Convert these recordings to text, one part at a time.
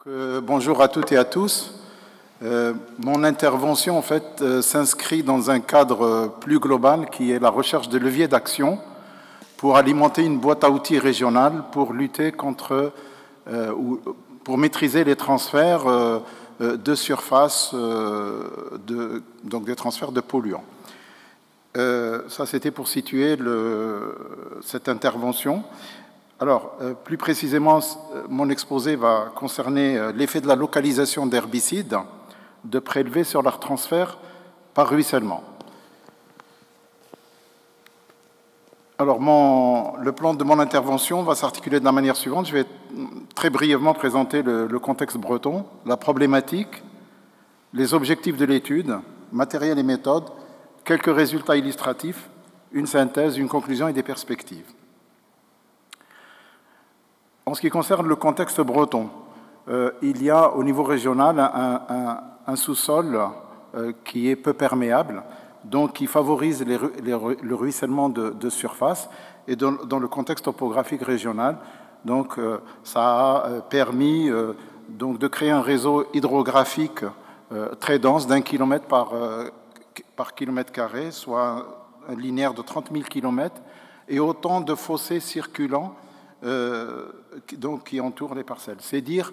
Bonjour à toutes et à tous. Mon intervention en fait s'inscrit dans un cadre plus global qui est la recherche de leviers d'action pour alimenter une boîte à outils régionale pour lutter contre ou pour maîtriser les transferts de surface, donc des transferts de polluants. Ça, c'était pour situer cette intervention. Alors, plus précisément, mon exposé va concerner l'effet de la localisation d'herbicides de prélevés sur leur transfert par ruissellement. Alors, le plan de mon intervention va s'articuler de la manière suivante. Je vais très brièvement présenter le contexte breton, la problématique, les objectifs de l'étude, matériel et méthode, quelques résultats illustratifs, une synthèse, une conclusion et des perspectives. En ce qui concerne le contexte breton, il y a au niveau régional un sous-sol qui est peu perméable, donc qui favorise le ruissellement de surface. Et dans le contexte topographique régional, donc, ça a permis donc, de créer un réseau hydrographique très dense d'1 kilomètre par kilomètre carré, soit un linéaire de 30 000 kilomètres, et autant de fossés circulants donc, qui entourent les parcelles. C'est dire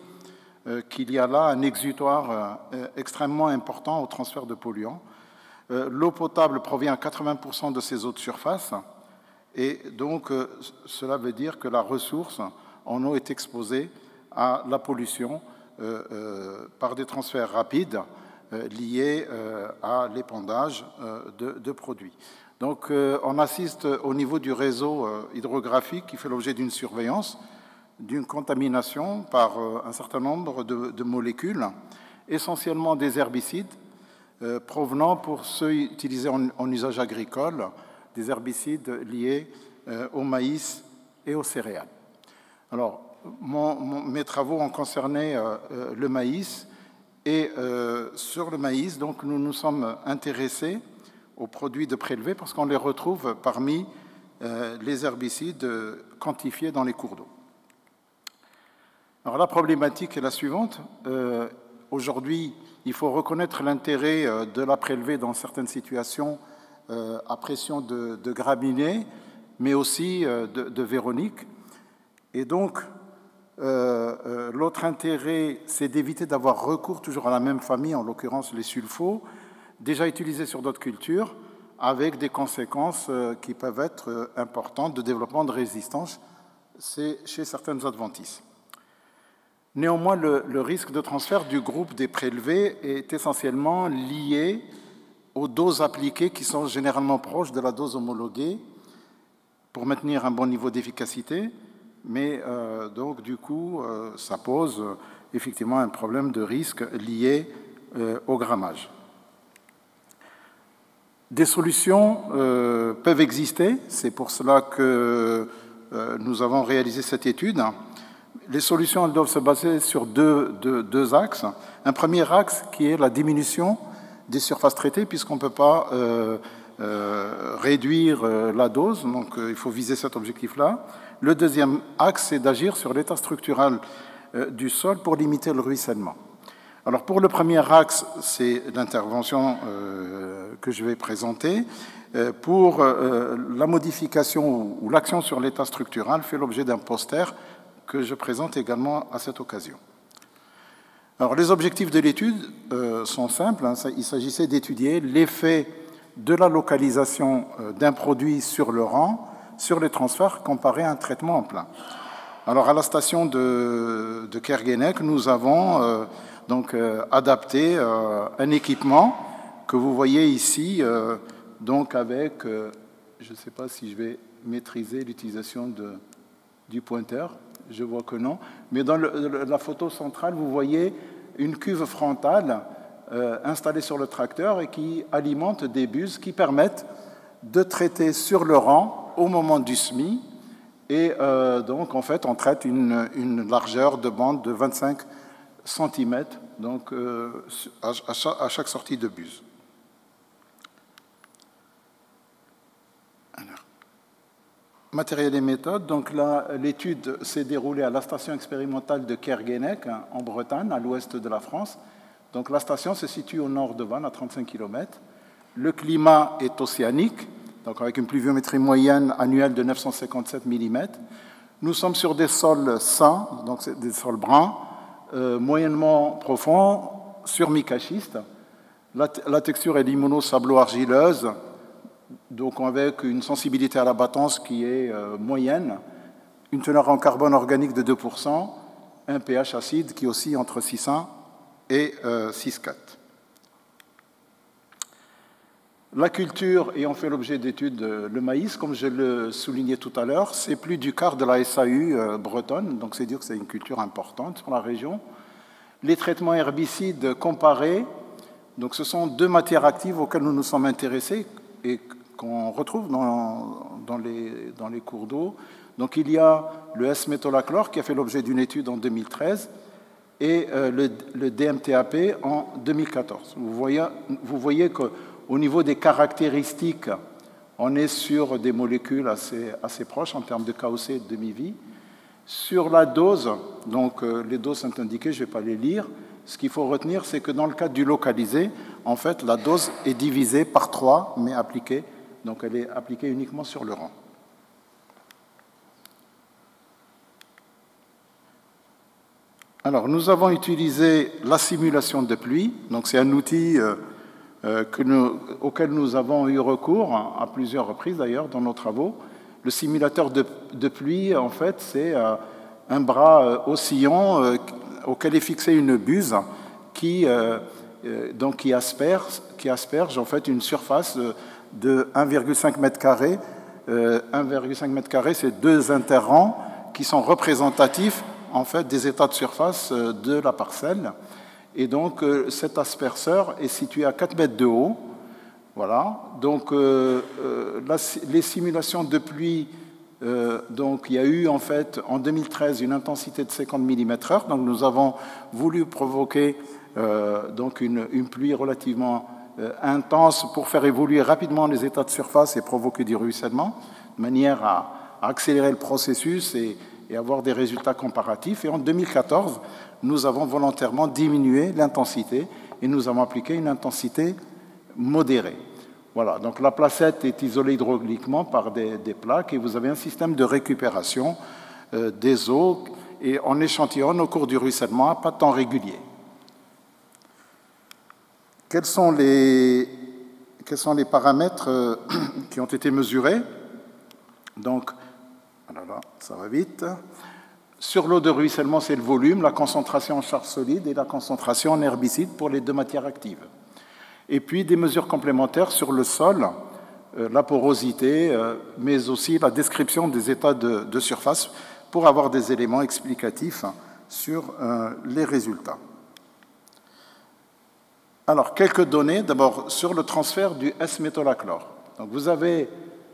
qu'il y a là un exutoire extrêmement important au transfert de polluants. L'eau potable provient à 80% de ces eaux de surface, et donc cela veut dire que la ressource en eau est exposée à la pollution par des transferts rapides liés à l'épandage de produits. Donc, on assiste au niveau du réseau hydrographique qui fait l'objet d'une surveillance, d'une contamination par un certain nombre de molécules, essentiellement des herbicides, provenant pour ceux utilisés en usage agricole, des herbicides liés au maïs et aux céréales. Alors, mes travaux ont concerné le maïs, et sur le maïs, donc, nous nous sommes intéressés aux produits de prélevés parce qu'on les retrouve parmi les herbicides quantifiés dans les cours d'eau. Alors la problématique est la suivante. Aujourd'hui, il faut reconnaître l'intérêt de la prélever dans certaines situations à pression de graminées, mais aussi de véronique. Et donc, l'autre intérêt, c'est d'éviter d'avoir recours toujours à la même famille, en l'occurrence les sulfos, déjà utilisés sur d'autres cultures, avec des conséquences qui peuvent être importantes de développement de résistance chez certaines adventices. Néanmoins, le risque de transfert du groupe des prélevés est essentiellement lié aux doses appliquées qui sont généralement proches de la dose homologuée pour maintenir un bon niveau d'efficacité, mais donc du coup, ça pose effectivement un problème de risque lié au grammage. Des solutions peuvent exister, c'est pour cela que nous avons réalisé cette étude. Les solutions elles doivent se baser sur deux axes. Un premier axe qui est la diminution des surfaces traitées, puisqu'on ne peut pas réduire la dose, donc il faut viser cet objectif-là. Le deuxième axe, c'est d'agir sur l'état structural du sol pour limiter le ruissellement. Alors pour le premier axe, c'est l'intervention que je vais présenter. Pour la modification ou l'action sur l'état structural fait l'objet d'un poster que je présente également à cette occasion. Alors les objectifs de l'étude sont simples. Il s'agissait d'étudier l'effet de la localisation d'un produit sur le rang, sur les transferts, comparé à un traitement en plein. Alors à la station de Kerguénec, nous avons donc adapté un équipement que vous voyez ici, donc avec, je ne sais pas si je vais maîtriser l'utilisation du pointeur, je vois que non, mais dans la photo centrale, vous voyez une cuve frontale installée sur le tracteur et qui alimente des buses qui permettent de traiter sur le rang au moment du semis, et donc en fait on traite une largeur de bande de 25 cm donc, à chaque sortie de buse. Alors. Matériel et méthode. Donc là, l'étude s'est déroulée à la station expérimentale de Kerguenec, en Bretagne, à l'ouest de la France. Donc la station se situe au nord de Vannes, à 35 km. Le climat est océanique, donc avec une pluviométrie moyenne annuelle de 957 mm. Nous sommes sur des sols sains, donc c'est des sols bruns, moyennement profonds, sur micaschiste. La texture est limono-sablo-argileuse, donc avec une sensibilité à la battance qui est moyenne, une teneur en carbone organique de 2%, un pH acide qui oscille entre 6,1 et 6,4. La culture ayant fait l'objet d'études, le maïs, comme je le soulignais tout à l'heure, c'est plus du quart de la SAU bretonne, donc c'est dire que c'est une culture importante sur la région. Les traitements herbicides comparés, donc ce sont deux matières actives auxquelles nous nous sommes intéressés et qu'on retrouve dans les cours d'eau. Donc il y a le S-métolachlore qui a fait l'objet d'une étude en 2013 et le DMTAP en 2014. Vous voyez qu'au niveau des caractéristiques, on est sur des molécules assez proches en termes de KOC et de demi-vie. Sur la dose, donc les doses sont indiquées, je ne vais pas les lire. Ce qu'il faut retenir, c'est que dans le cas du localisé, en fait, la dose est divisée par 3, mais appliquée. Donc elle est appliquée uniquement sur le rang. Alors, nous avons utilisé la simulation de pluie. Donc c'est un outil auquel nous avons eu recours à plusieurs reprises d'ailleurs dans nos travaux. Le simulateur de pluie, en fait, c'est un bras oscillant auquel est fixée une buse qui asperge en fait une surface de 1,5 m². 1,5 m², c'est 2 interrangs qui sont représentatifs en fait des états de surface de la parcelle. Et donc cet asperceur est situé à 4 mètres de haut. Voilà. Donc les simulations de pluie, donc il y a eu en fait en 2013 une intensité de 50 mm/h. Donc nous avons voulu provoquer donc une pluie relativement intense pour faire évoluer rapidement les états de surface et provoquer du ruissellement, de manière à accélérer le processus et avoir des résultats comparatifs. Et en 2014, nous avons volontairement diminué l'intensité et nous avons appliqué une intensité modérée. Voilà, donc la placette est isolée hydrauliquement par des plaques et vous avez un système de récupération des eaux et on échantillonne au cours du ruissellement à pas de temps régulier. Quels sont les paramètres qui ont été mesurés? Donc, voilà, ça va vite. Sur l'eau de ruissellement, c'est le volume, la concentration en charge solide et la concentration en herbicide pour les deux matières actives. Et puis des mesures complémentaires sur le sol, la porosité, mais aussi la description des états de surface pour avoir des éléments explicatifs sur les résultats. Alors, quelques données, d'abord sur le transfert du S-métolachlore. Donc, vous avez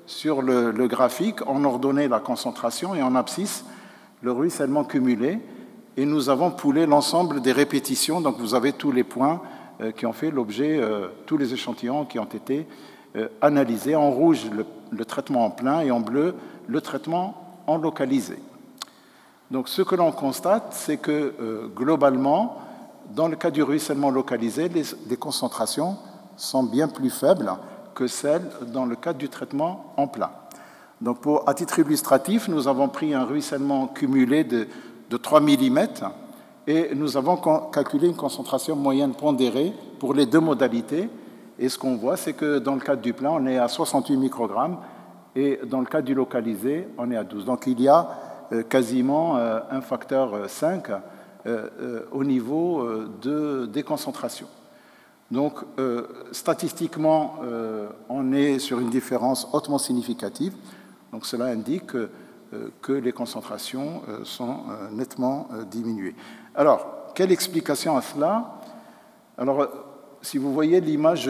sur le graphique, en ordonnée, la concentration et en abscisse, le ruissellement cumulé. Et nous avons poolé l'ensemble des répétitions. Donc, vous avez tous les points qui ont fait l'objet, tous les échantillons qui ont été analysés. En rouge, le traitement en plein et en bleu, le traitement en localisé. Donc, ce que l'on constate, c'est que globalement, dans le cas du ruissellement localisé, les concentrations sont bien plus faibles que celles dans le cas du traitement en plein. Donc, à titre illustratif, nous avons pris un ruissellement cumulé de 3 mm et nous avons calculé une concentration moyenne pondérée pour les deux modalités. Et ce qu'on voit, c'est que dans le cas du plein, on est à 68 microgrammes et dans le cas du localisé, on est à 12. Donc, il y a quasiment un facteur 5 au niveau des concentrations. Donc, statistiquement, on est sur une différence hautement significative. Donc, cela indique que les concentrations sont nettement diminuées. Alors, quelle explication à cela? Alors, si vous voyez l'image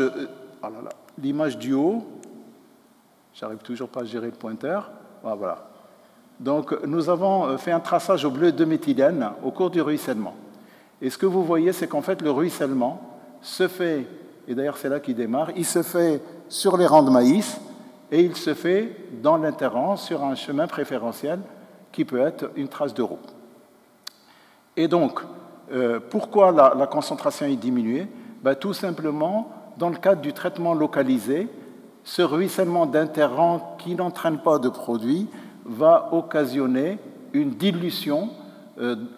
du haut, j'arrive toujours pas à gérer le pointeur. Voilà. Donc, nous avons fait un traçage au bleu de méthylène au cours du ruissellement. Et ce que vous voyez, c'est qu'en fait, le ruissellement se fait, et d'ailleurs c'est là qu'il démarre, il se fait sur les rangs de maïs et il se fait dans l'interrang sur un chemin préférentiel qui peut être une trace de roue. Et donc, pourquoi la concentration est diminuée? Tout simplement, dans le cadre du traitement localisé, ce ruissellement d'interrang qui n'entraîne pas de produit va occasionner une dilution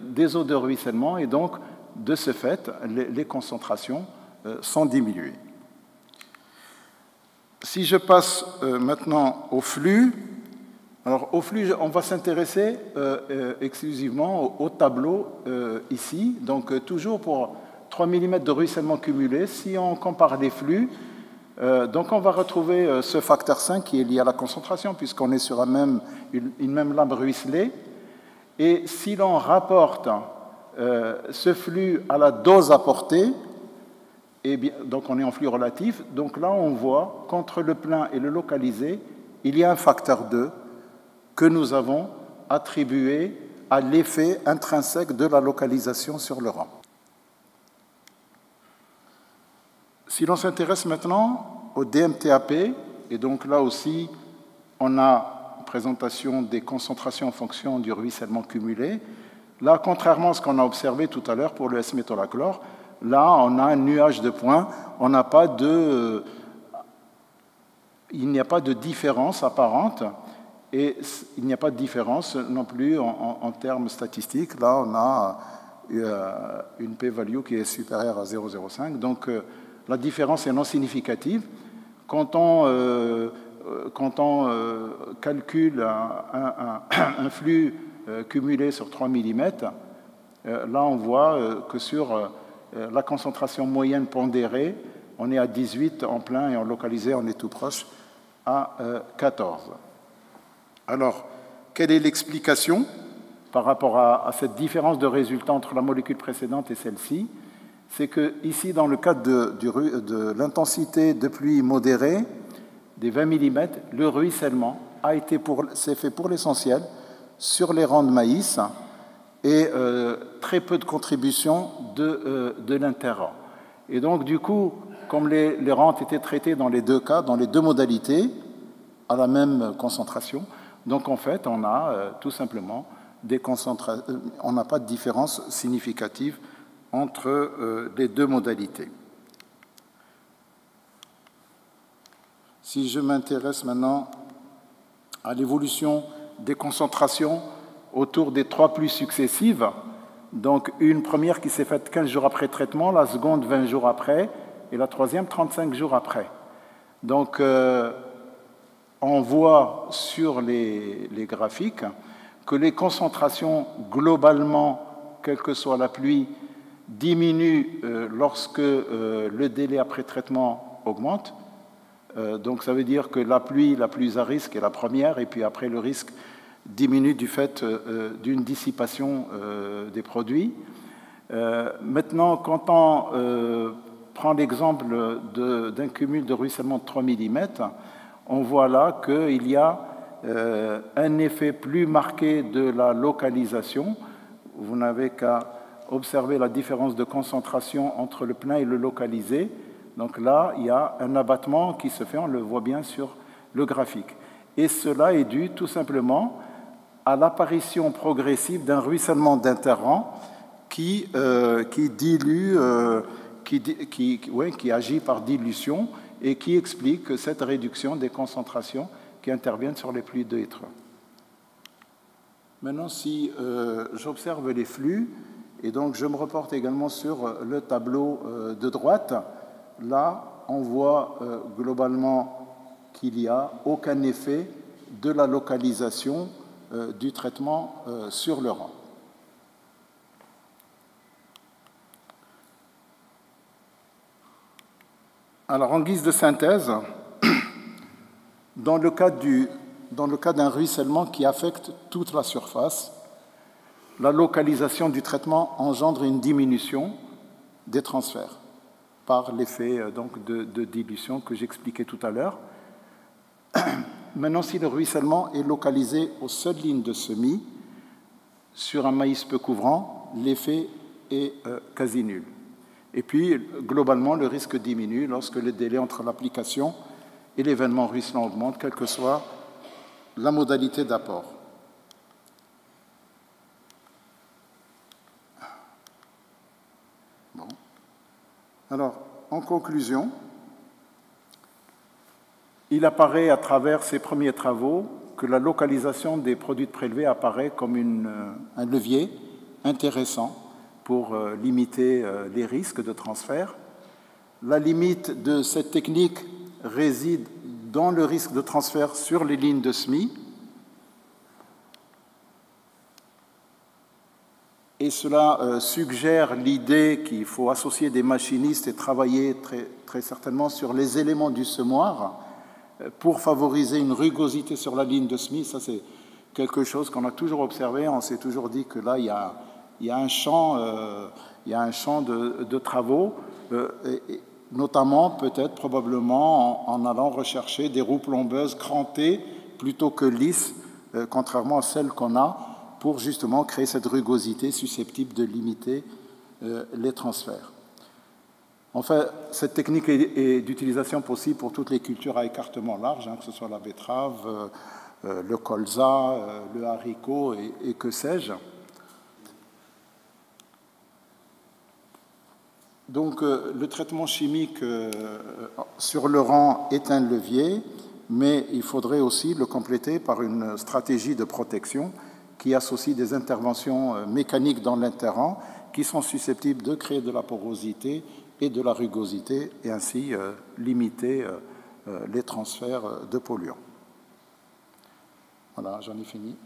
des eaux de ruissellement et donc, de ce fait, les concentrations sont diminuées. Si je passe maintenant au flux, alors au flux, on va s'intéresser exclusivement au tableau ici, donc toujours pour 3 mm de ruissellement cumulé. Si on compare les flux, donc on va retrouver ce facteur 5 qui est lié à la concentration, puisqu'on est sur une même lame ruisselée. Et si l'on rapporte ce flux à la dose apportée, et bien, donc on est en flux relatif, donc là on voit qu'entre le plein et le localisé, il y a un facteur 2 que nous avons attribué à l'effet intrinsèque de la localisation sur le rang. Si l'on s'intéresse maintenant au DMTAP, et donc là aussi on a une présentation des concentrations en fonction du ruissellement cumulé. Là, contrairement à ce qu'on a observé tout à l'heure pour le S-métolachlore, là on a un nuage de points, il n'y a pas de différence apparente, et il n'y a pas de différence non plus en termes statistiques. Là, on a une p-value qui est supérieure à 0,05. Donc, la différence est non significative. Quand on calcule un flux cumulé sur 3 mm, là, on voit que sur la concentration moyenne pondérée, on est à 18 en plein et en localisé, on est tout proche à 14. Alors, quelle est l'explication par rapport à cette différence de résultat entre la molécule précédente et celle-ci? C'est que ici, dans le cadre de l'intensité de pluie modérée, des 20 mm, le ruissellement s'est fait pour l'essentiel sur les rangs de maïs et très peu de contribution de l'interrang. Et donc, du coup, comme les rangs étaient traités dans les deux cas, dans les deux modalités, à la même concentration, donc en fait, on a tout simplement on n'a pas de différence significative entre les deux modalités. Si je m'intéresse maintenant à l'évolution des concentrations autour des 3 pluies successives, donc une première qui s'est faite 15 jours après traitement, la seconde 20 jours après, et la troisième 35 jours après. Donc, on voit sur les graphiques que les concentrations globalement, quelle que soit la pluie, diminuent lorsque le délai après traitement augmente. Donc ça veut dire que la pluie la plus à risque est la première, et puis après le risque diminue du fait d'une dissipation des produits. Maintenant, quand on prend l'exemple d'un cumul de ruissellement de 3 mm, on voit là qu'il y a un effet plus marqué de la localisation. Vous n'avez qu'à observer la différence de concentration entre le plein et le localisé. Donc là, il y a un abattement qui se fait, on le voit bien sur le graphique. Et cela est dû tout simplement à l'apparition progressive d'un ruissellement d'interrang qui agit par dilution et qui explique cette réduction des concentrations qui interviennent sur les pluies 2 et 3. Maintenant, si j'observe les flux, et donc je me reporte également sur le tableau de droite, là, on voit globalement qu'il n'y a aucun effet de la localisation du traitement sur le rang. Alors, en guise de synthèse, dans le cas d'un ruissellement qui affecte toute la surface, la localisation du traitement engendre une diminution des transferts par l'effet de dilution que j'expliquais tout à l'heure. Maintenant, si le ruissellement est localisé aux seules lignes de semis, sur un maïs peu couvrant, l'effet est quasi nul. Et puis, globalement, le risque diminue lorsque le délai entre l'application et l'événement ruisselant augmente, quelle que soit la modalité d'apport. Bon. Alors, en conclusion, il apparaît à travers ces premiers travaux que la localisation des produits prélevés apparaît comme un levier intéressant pour limiter les risques de transfert. La limite de cette technique réside dans le risque de transfert sur les lignes de semis, et cela suggère l'idée qu'il faut associer des machinistes et travailler très certainement sur les éléments du semoir pour favoriser une rugosité sur la ligne de semis. Ça, c'est quelque chose qu'on a toujours observé. On s'est toujours dit que là, il y a un champ de travaux, et notamment, peut-être, probablement, en allant rechercher des roues plombeuses crantées plutôt que lisses, contrairement à celles qu'on a, pour justement créer cette rugosité susceptible de limiter les transferts. Enfin, cette technique est d'utilisation possible pour toutes les cultures à écartement large, que ce soit la betterave, le colza, le haricot et que sais-je. Donc, le traitement chimique sur le rang est un levier, mais il faudrait aussi le compléter par une stratégie de protection qui associe des interventions mécaniques dans l'interrang qui sont susceptibles de créer de la porosité et de la rugosité et ainsi limiter les transferts de polluants. Voilà, j'en ai fini.